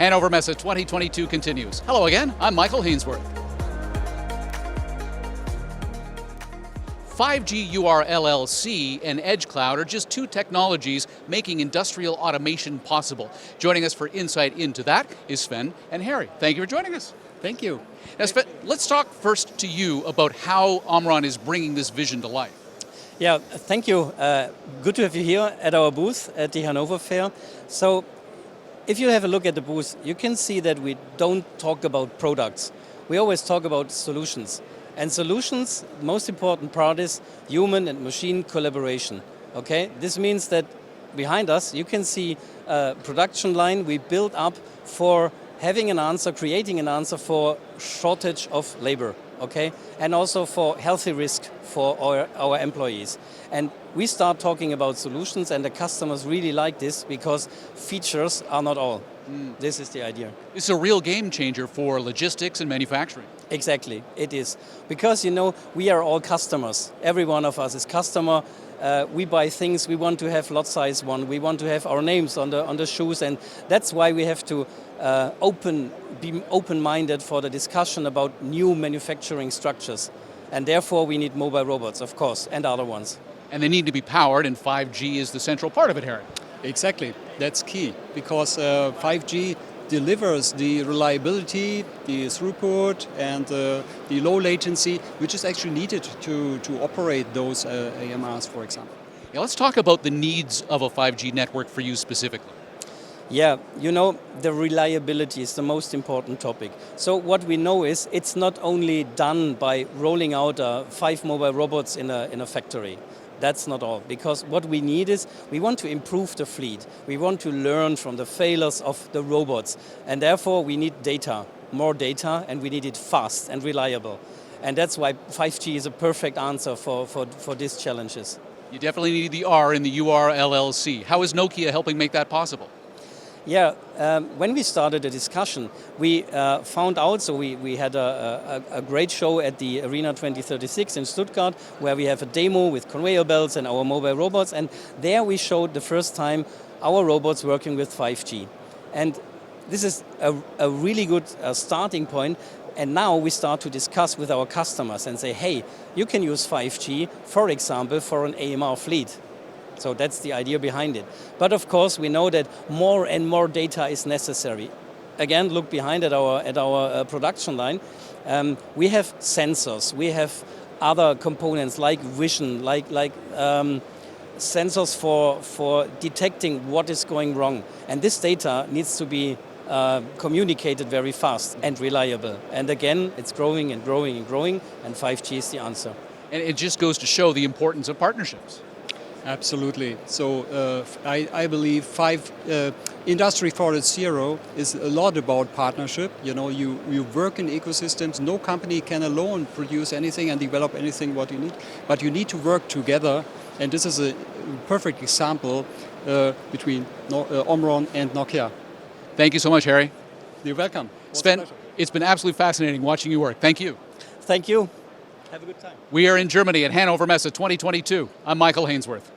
Hanover Messe 2022 continues. Hello again, I'm Michael Hainsworth. 5G URLLC and Edge Cloud are just two technologies making industrial automation possible. Joining us for insight into that is Sven and Harry. Thank you for joining us. Thank you. Now, Sven, let's talk first to you about how OMRON is bringing this vision to life. Yeah, thank you. Good to have you here at our booth at the Hanover Fair. So, if you have a look at the booth, you can see that we don't talk about products. We always talk about solutions. And solutions, most important part is human and machine collaboration. Okay, this means that behind us you can see a production line we built up for having an answer, creating an answer for shortage of labor. Okay, and also for healthy risk for our employees. And we start talking about solutions, and the customers really like this because features are not all. This is the idea. It's a real game changer for logistics and manufacturing. Exactly, it is. Because, you know, we are all customers. Every one of us is customer. We buy things, we want to have lot size one, we want to have our names on the shoes, and that's why we have to be open-minded for the discussion about new manufacturing structures. And therefore we need mobile robots, of course, and other ones. And they need to be powered, and 5G is the central part of it, Harry. Exactly, that's key, because 5G delivers the reliability, the throughput, and the low latency, which is actually needed to operate those AMRs, for example. Yeah, let's talk about the needs of a 5G network for you specifically. Yeah, you know, the reliability is the most important topic. So what we know is it's not only done by rolling out 5 mobile robots in a factory. That's not all, because what we need is, we want to improve the fleet. We want to learn from the failures of the robots. And therefore we need data, more data, and we need it fast and reliable. And that's why 5G is a perfect answer for these challenges. You definitely need the R in the URLLC. How is Nokia helping make that possible? Yeah, when we started the discussion, we found out, so we had a great show at the Arena 2036 in Stuttgart, where we have a demo with conveyor belts and our mobile robots, and there we showed the first time our robots working with 5G. And this is a really good starting point, and now we start to discuss with our customers and say, hey, you can use 5G, for example, for an AMR fleet. So that's the idea behind it. But of course, we know that more and more data is necessary. Again, look behind at our production line. We have sensors. We have other components like vision, like sensors for detecting what is going wrong. And this data needs to be communicated very fast and reliable. And again, it's growing and growing and growing, and 5G is the answer. And it just goes to show the importance of partnerships. Absolutely. So I believe Industry 4.0 is a lot about partnership. You know, you work in ecosystems. No company can alone produce anything and develop anything what you need, but you need to work together. And this is a perfect example between OMRON and Nokia. Thank you so much, Harry. You're welcome. Sven, it's been absolutely fascinating watching you work. Thank you. Thank you. Have a good time. We are in Germany at Hanover Messe 2022. I'm Michael Hainsworth.